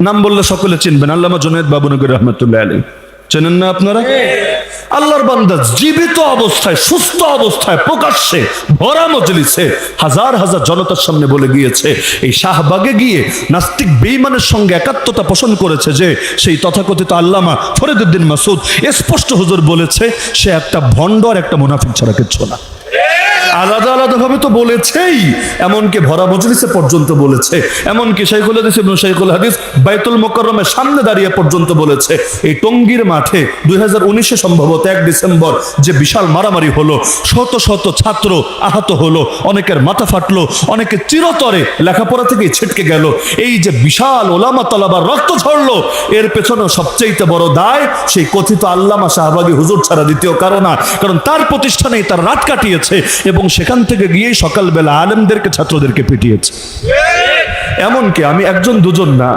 নাম বললে সকলে চিনবেন, আল্লামা জুনায়েদ বাবুনগরী রহমতুল্লাহ আলাইহি। চেনেন না আপনারা? আল্লাহর বান্দা জীবিত অবস্থায়, সুস্থ অবস্থায়, প্রকাশ্যে ভরা মজলিসে হাজার হাজার জনতার সামনে বলে গিয়েছে, এই শাহবাগে গিয়ে নাস্তিক বেঈমানের সঙ্গে একাত্মতা পোষণ করেছে যে সেই তথাকথিত আল্লামা ফরিদউদ্দীন মাসুদ। স্পষ্ট হুজুর বলেছে সে একটা ভণ্ড আর একটা মুনাফিক ছাড়া কিচ্ছু না। আলাদা আলাদা ভাবে তো বলেছেই, এমনকি ভরা মজলিসে পর্যন্ত বলেছে, এমনকি শাইখুল হাদিস ইবনে শাইখুল হাদিস বাইতুল মুকাররমের সামনে দাঁড়িয়ে পর্যন্ত বলেছে। এই টঙ্গীর মাঠে 2019-এ সম্ভবত 1 ডিসেম্বর যে বিশাল মারামারি হলো, শত শত ছাত্র আহত হলো, অনেকের মাথা ফাটলো, অনেকে চিরতরে লেখাপড়া থেকেই ছিটকে গেল, এই যে বিশাল ওলামা তালাবার রক্ত ঝরলো, এর পেছনে সবচেয়ে বড় দায় সেই কথিত আল্লামা শাহবাগী হুজুর ছাড়া দ্বিতীয় কারণ না। কারণ তার প্রতিষ্ঠানেই তার রাত কাটিয়েছে এবং সেখান থেকে গিয়ে সকালবেলা আলেমদেরকে, ছাত্রদেরকে পিটিয়েছে। এমনকি আমি একজন দুজন না,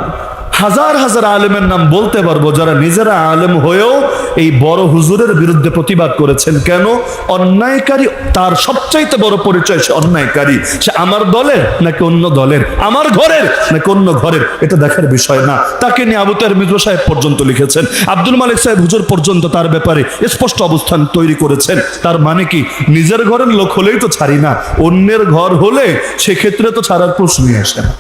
হাজার হাজার আলেমের নাম বলতে পারবো যারা নিজেরা আলেম হয়েও এই বড় হুজুরের বিরুদ্ধে প্রতিবাদ করেছেন। কেন? অন্যায়কারী তার সবচাইতে বড় পরিচয় সে অন্যায়কারী। সে আমার দলের নাকি অন্য দলের, আমার ঘরের নাকি অন্য ঘরের, এটা দেখার বিষয় না। তাকে নিয়ে আবু তাহের মির্জা সাহেব পর্যন্ত লিখেছেন, আব্দুল মালিক সাহেব হুজুর পর্যন্ত তার ব্যাপারে স্পষ্ট অবস্থান তৈরি করেছেন। তার মানে কি, নিজের ঘরের লোক হলেই তো ছাড়ি না, অন্যের ঘর হলে সেক্ষেত্রে তো ছাড়ার প্রশ্নই আসে না।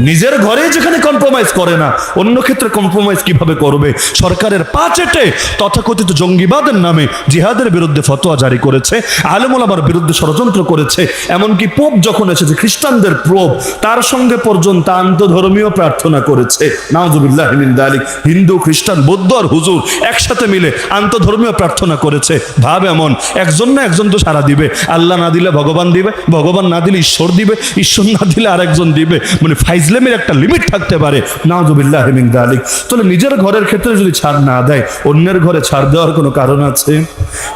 নিজের ঘরে যেখানে কম্প্রোমাইজ করে না, অন্য ক্ষেত্রে কম্প্রোমাইজ কিভাবে করবে? সরকারের পা চেটে তথাকথিত জঙ্গিবাদের নামে জিহাদের বিরুদ্ধে ফতোয়া জারি করেছে, আলেম ওলামার বিরুদ্ধে ষড়যন্ত্র করেছে। এমনকি পোপ যখন এসেছে, খ্রিস্টানদের পোপ, তার সঙ্গে পর্যন্ত আন্তধর্মীয় প্রার্থনা করেছে। নাউজুবিল্লাহ মিন যালিক। হিন্দু, খ্রিস্টান, বৌদ্ধ আর হুজুর একসাথে মিলে আন্তধর্মীয় প্রার্থনা করেছে। ভাব এমন, একজন না একজন তো সারা দিবে। আল্লাহ না দিলে ভগবান দিবে, ভগবান না দিলে ঈশ্বর দিবে, ঈশ্বর না দিলে আরেকজন দিবে। মানে ফাইজলামের একটা লিমিট থাকতে পারে। নাউজুবিল্লাহ মিন যালিক। তাহলে নিজের ঘরের ক্ষেত্রে যদি ছাড় না দেয়, অন্যের ঘরে ছাড় দেওয়ার কোনো কারণ আছে?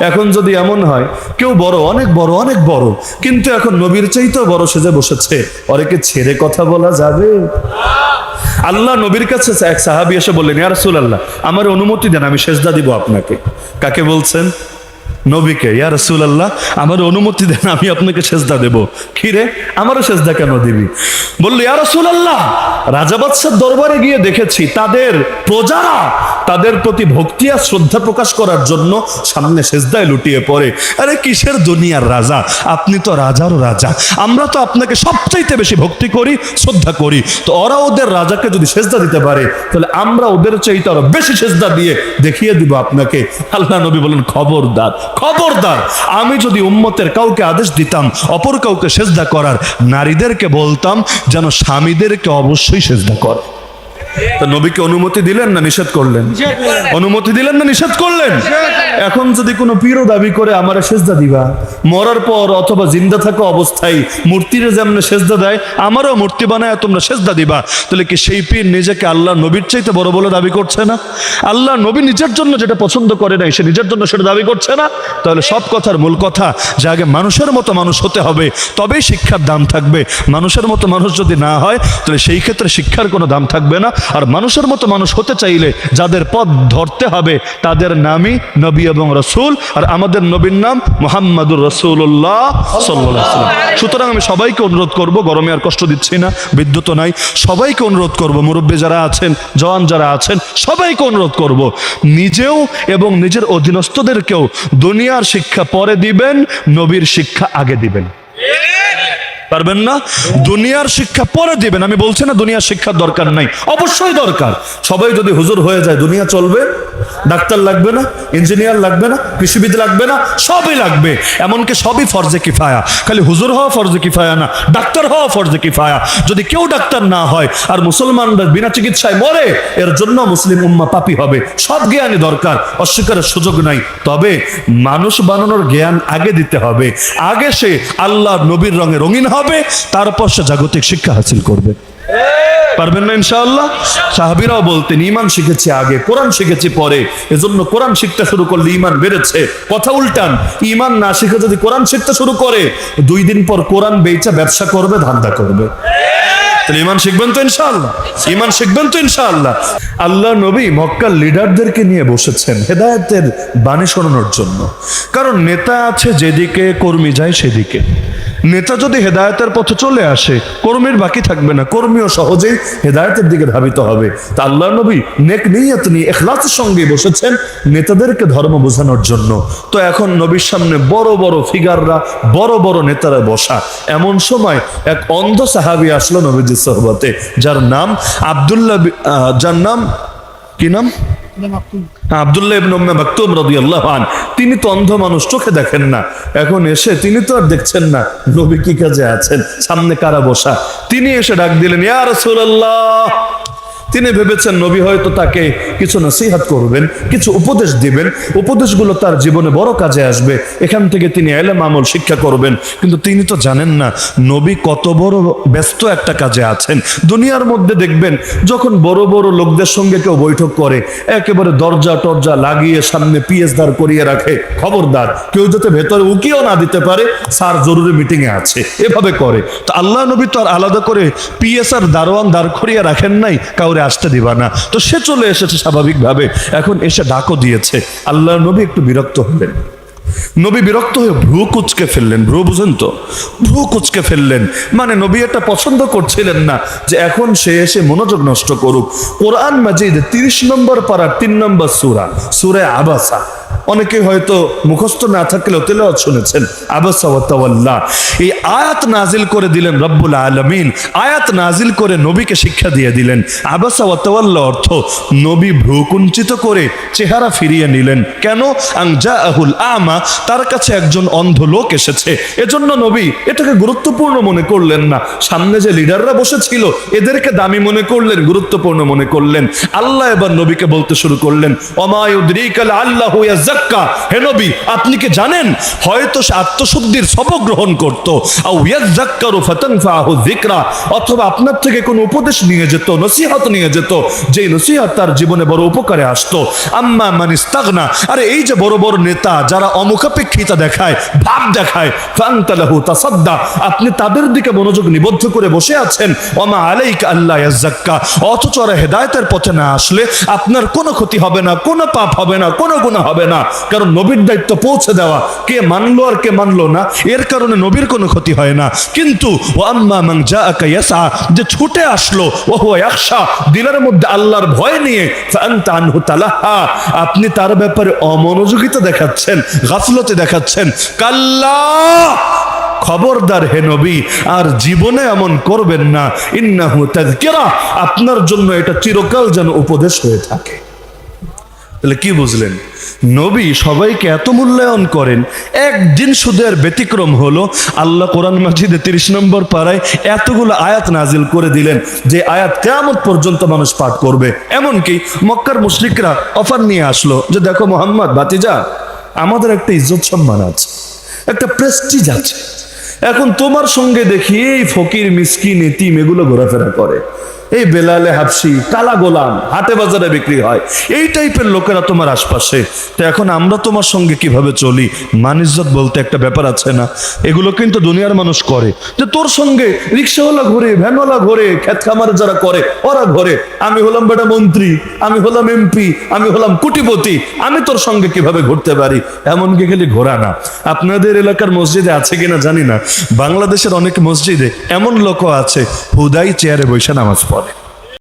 এখন যদি এমন হয় কেউ বড়, অনেক বড়, অনেক বড়, কিন্তু এখন নবীর চাইতেও বড় সেজে বসেছে, ওরে ছেড়ে কথা বলা যাবে? আল্লাহ নবীর কাছে এক সাহাবী এসে বললেন, ইয়া রাসূলুল্লাহ, আমার অনুমতি দেন, আমি সেজদা দিব আপনাকে। কাকে বলছেন? নবীকে। ইয়া রাসূলুল্লাহ, আমার অনুমতি দেন, আমি আপনাকে সেজদা দেব। কি রে, আমারও সেজদা কেন দিবি? বলল, ইয়া রাসূলুল্লাহ, রাজা বাদশার দরবারে গিয়ে দেখেছি তাদের প্রজারা তাদের প্রতি ভক্তি আর শ্রদ্ধা প্রকাশ করার জন্য সামনে সেজদায় লুটিয়ে পড়ে। আরে কিসের দুনিয়ার রাজা? আপনি তো রাজারও রাজা। আমরা তো আপনাকে সবচাইতে বেশি ভক্তি করি, শ্রদ্ধা করি। তো ওরা ওদের রাজাকে যদি সেজদা দিতে পারে, তাহলে আমরা ওদের চাইতে আরো বেশি সেজদা দিয়ে দেখিয়ে দিব আপনাকে। আল্লাহ নবী বলেন, খবরদার, খবরদার, আমি যদি উম্মতের কাউকে আদেশ দিতাম অপর কাউকে সেজদা করার, নারীদেরকে বলতাম যেন স্বামীদেরকে অবশ্যই সেজদা করে। তো নবীকে অনুমতি দিলেন না নিষেধ করলেন? অনুমতি দিলেন না নিষেধ করলেন? এখন যদি কোনো পীরও দাবি করে আমারে সেজদা দিবা, মরার পর অথবা জিন্দা থাকা অবস্থায় মূর্তির যেমন সেজদা দেয়, আমারও মূর্তি বানায় তোমরা সেজদা দিবা, তাহলে কি সেই পীর নিজেকে আল্লাহ নবীর চাইতে বড় বলে দাবি করছে না? আল্লাহ নবী নিজের জন্য যেটা পছন্দ করে নাই, সে নিজের জন্য সেটা দাবি করছে না? তাহলে সব কথার মূল কথা যে আগে মানুষের মতো মানুষ হতে হবে, তবেই শিক্ষার দাম থাকবে। মানুষের মতো মানুষ যদি না হয়, তাহলে সেই ক্ষেত্রে শিক্ষার কোনো দাম থাকবে না। আর মানুষের মতো মানুষ হতে চাইলে যাদের পথ ধরতে হবে তাদের নামই নবী এবং রাসূল, আর আমাদের নবীর নাম মুহাম্মাদুর রাসূলুল্লাহ সাল্লাল্লাহু আলাইহি ওয়াসাল্লাম। সুতরাং আমি সবাইকে অনুরোধ করব, গরমে আর কষ্ট দিচ্ছি না, বিদ্যুৎ নাই, সবাইকে অনুরোধ করব, মুরব্বী যারা আছেন, জওয়ান যারা আছেন, সবাইকে অনুরোধ করব, নিজেও এবং নিজের অধীনস্থদেরকেও দুনিয়ার শিক্ষা পরে দিবেন, নবীর শিক্ষা আগে দিবেন। পারবেন না? দুনিয়ার শিক্ষা পরে দিবেন। আমি বলছি না দুনিয়ার শিক্ষার দরকার নাই, অবশ্যই দরকার। সবাই যদি হুজুর হয়ে যায় দুনিয়া চলবে? ডাক্তার লাগবে না, ইঞ্জিনিয়ার লাগবে না, কৃষিবিদ লাগবে না, সবই লাগবে। এমনকি সবই ফরজে কিফায়া। খালি হুজুর হওয়া ফরজে কিফায়া না, ডাক্তার হওয়া ফরজে কিফায়া। যদি কেউ ডাক্তার না হয় আর মুসলমানরা বিনা চিকিৎসায় মরে, এর জন্য মুসলিম উম্মাহ পাপী হবে। সব জ্ঞানই দরকার, অস্বীকারের সুযোগ নাই। তবে মানুষ বানানোর জ্ঞান আগে দিতে হবে। আগে সে আল্লাহ নবীর রঙে রঙিন হবে, তারপর সে জাগতিক শিক্ষা হাসিল করবে। পারবেন না ইনশাআল্লাহ? সাহাবীরাও বলতেন, ঈমান শিখেছি আগে, কোরআন শিখেছি পরে। এজন্য কোরআন শিখতে শুরু করলে ঈমান বেড়েছে। কথা উল্টান, ঈমান না শিখে যদি কোরআন শিখতে শুরু করে, 2 দিন পর কোরআন বেচা ব্যবসা করবে, ধান্দা করবে। তাহলে ঈমান শিখবেন তো ইনশাআল্লাহ? ঈমান শিখবেন তো ইনশাআল্লাহ? আল্লাহ নবী মক্কার লিডারদেরকে নিয়ে বসেছেন হেদায়েতের বাণী শোনানোর জন্য। কারণ নেতা আছে যেদিকে, কর্মী যায় সেদিকে। নেতা যদি হেদায়েতের পথে চলে আসে, কর্মীর বাকি থাকবে না, কর্মীও সহজেই হেদায়েতের দিকে ধাবিত হবে। তা আল্লাহ নবী নেক নিয়ত নিয়ে ইখলাসের সঙ্গে বসেছেন নেতাদেরকে ধর্ম বোঝানোর জন্য। তো এখন নবীর সামনে বড় বড় ফিগাররা, বড় বড় নেতারা বসা। এমন সময় এক অন্ধ সাহাবী আসলো নবীজির সোহবতে, যার নাম যার নাম কি নাম? আব্দুল্লাহ ইবনে উম্মে মাকতুম রাদিয়াল্লাহু আনহু। তিনি তো অন্ধ মানুষ, চোখে দেখেন না। এখন এসে তিনি তো আর দেখছেন না নবী কি কাজে আছেন, সামনে কারা বসা। তিনি এসে ডাক দিলেন, ইয়া রাসূলুল্লাহ। তিনি ভেবেছেন নবী হয়তো তাকে কিছু নসিহত করবেন, কিছু উপদেশ দিবেন, উপদেশগুলো তার জীবনে বড় কাজে আসবে, এখান থেকে তিনি ইলম আমল শিক্ষা করবেন। কিন্তু তিনি তো জানেন না নবী কত বড় ব্যস্ত একটা কাজে আছেন। দুনিয়ার মধ্যে দেখবেন যখন বড় বড় লোকদের সঙ্গে কেউ বৈঠক করে, একেবারে দরজা টরজা লাগিয়ে সামনে পিএস দাঁড় করিয়ে রাখে, খবরদার কেউ যাতে ভেতরে উকিও না দিতে পারে, স্যার জরুরি মিটিং এ আছে, এভাবে করে। তো আল্লাহ নবী তো আর আলাদা করে পিএস আর দারোয়ান দাঁড় করিয়ে রাখেন নাই, কাউরে আসতে দিবা না। তো সে চলে এসেছে স্বাভাবিকভাবে, এখন এসে ডাকও দিয়েছে। আল্লাহ নবী একটু বিরক্ত হলেন। নবী বিরক্ত হয়ে ভ্রু কুচকে ফেললেন। ভ্রু বুঝেন তো? ভ্রু কুচকে ফেললেন মানে নবী এটা পছন্দ করছিলেন না যে এখন সে এসে মনোযোগ নষ্ট করুক। কোরআন মাজিদ 30 নম্বর পারার 3 নম্বর সূরা, সূরা আবাসা। অনেকে হয়তো মুখস্থ না থাকলেও তেলাওয়াত শুনেছেন, আবাসা ওয়া তাওয়াল্লা। এই আয়াত নাজিল করে দিলেন রব্বুল আলামিন, আয়াত নাজিল করে নবীকে শিক্ষা দিয়ে দিলেন। আবাসা ওয়া তাওয়াল্লা অর্থ নবী ভ্রু কুঞ্চিত করে চেহারা ফিরিয়ে নিলেন। কেন? আন জাআহুল আমা, তার কাছে একজন অন্ধ লোক এসেছে। এজন্য নবী এটাকে গুরুত্বপূর্ণ মনে করলেন না। সামনে যে লিডাররা বসেছিল এদেরকে দামি মনে করলেন, গুরুত্বপূর্ণ মনে করলেন। আল্লাহ এবার নবীকে বলতে শুরু করলেন, ওমা ইউদরিকা লাআল্লাহু ইয়াযাক্কা। হে নবী, আপনি কি জানেন হয়তো সে আত্মশুদ্ধির সবক গ্রহণ করত, আও ইয়াযাক্কারু ফাতানফাহু যিকরা, অথবা আপনার থেকে কোনো উপদেশ নিয়ে যেত, নসিহত নিয়ে যেত, যেই নসিহত তার জীবনে বড় উপকারে আসতো। আম্মা মান ইস্তাগনা, আরে এই যে বড় বড় নেতা যারা অমুখাপেক্ষিতা দেখায়, ভাব দেখায়, ফান্তা লাহু তাসাদ্দা, আপনি তাদের দিকে মনোযোগ নিবদ্ধ করে বসে আছেন। ওমা আলাইকা আল্লাহ ইয়াযাক্কা, অথচ ওরা হেদায়েতের পথে না আসলে আপনার কোনো ক্ষতি হবে না, কোনো পাপ হবে না, কোনো গুনাহ হবে না, কারণ নবীর দায়িত্ব পৌঁছে দেওয়া। কে মানলো আর কে মানলো না এর কারণে নবীর কোনো ক্ষতি হয় না। কিন্তু ওয়া আম্মা মান জাআকা ইয়াসা, যে ছুটে আসলো, ওয়া হুয়া ইয়াখশা, দিলের মধ্যে আল্লাহর ভয় নিয়ে, ফাআনতা আনহু তালাহা, আপনি তার ব্যাপারে অমনোযোগিতা দেখাচ্ছেন, গাফলতে দেখাচ্ছেন। কাল্লা, খবরদার হে নবী, আর জীবনে এমন করবেন না। ইন্নাহু তাযকিরা, আপনার জন্য এটা চিরকাল যেন উপদেশ হয়ে থাকে। তাহলে কি বুঝলেন? নবী সবাইকে এত মূল্যায়ন করেন। একদিন শুধু এর ব্যতিক্রম হলো, আল্লাহ কোরআন মাজিদে 30 নম্বর পারায় এতগুলো আয়াত নাজিল করে দিলেন যে আয়াত কিয়ামত পর্যন্ত মানুষ পাঠ করবে। এমনকি মক্কার মুশরিকরা অফার নিয়ে আসলো যে দেখো মোহাম্মদ ভাতিজা, আমাদের একটা ইজ্জত সম্মান আছে, একটা প্রেস্টিজ আছে। এখন তোমার সঙ্গে দেখি এই ফকির মিসকিন এতিম এগুলো ঘোরাফেরা করে, এই বেলালে হাবশি, কালা গোলাম হাটে বাজারে বিক্রি হয়, এই টাইপের লোকেরা তোমার আশপাশে। তো এখন আমরা তোমার সঙ্গে কিভাবে চলি? মান-ইজ্জত বলতে একটা ব্যাপার আছে না? এগুলো কিন্তু দুনিয়ার মানুষ করে, যে তোর সঙ্গে রিক্সাওয়ালা ঘোরে, ভ্যানওয়ালা ঘোরে, খেত খামারে যারা করে ওরা ঘোরে, আমি হলাম বেটা মন্ত্রী, আমি হলাম এমপি, আমি হলাম কোটিপতি, আমি তোর সঙ্গে কিভাবে ঘুরতে পারি? এমনকি খালি ঘোরা না, আপনাদের এলাকার মসজিদে আছে কিনা জানি না, বাংলাদেশের অনেক মসজিদে এমন লোকও আছে হুদাই চেয়ারে বসে নামাজ পড়ে।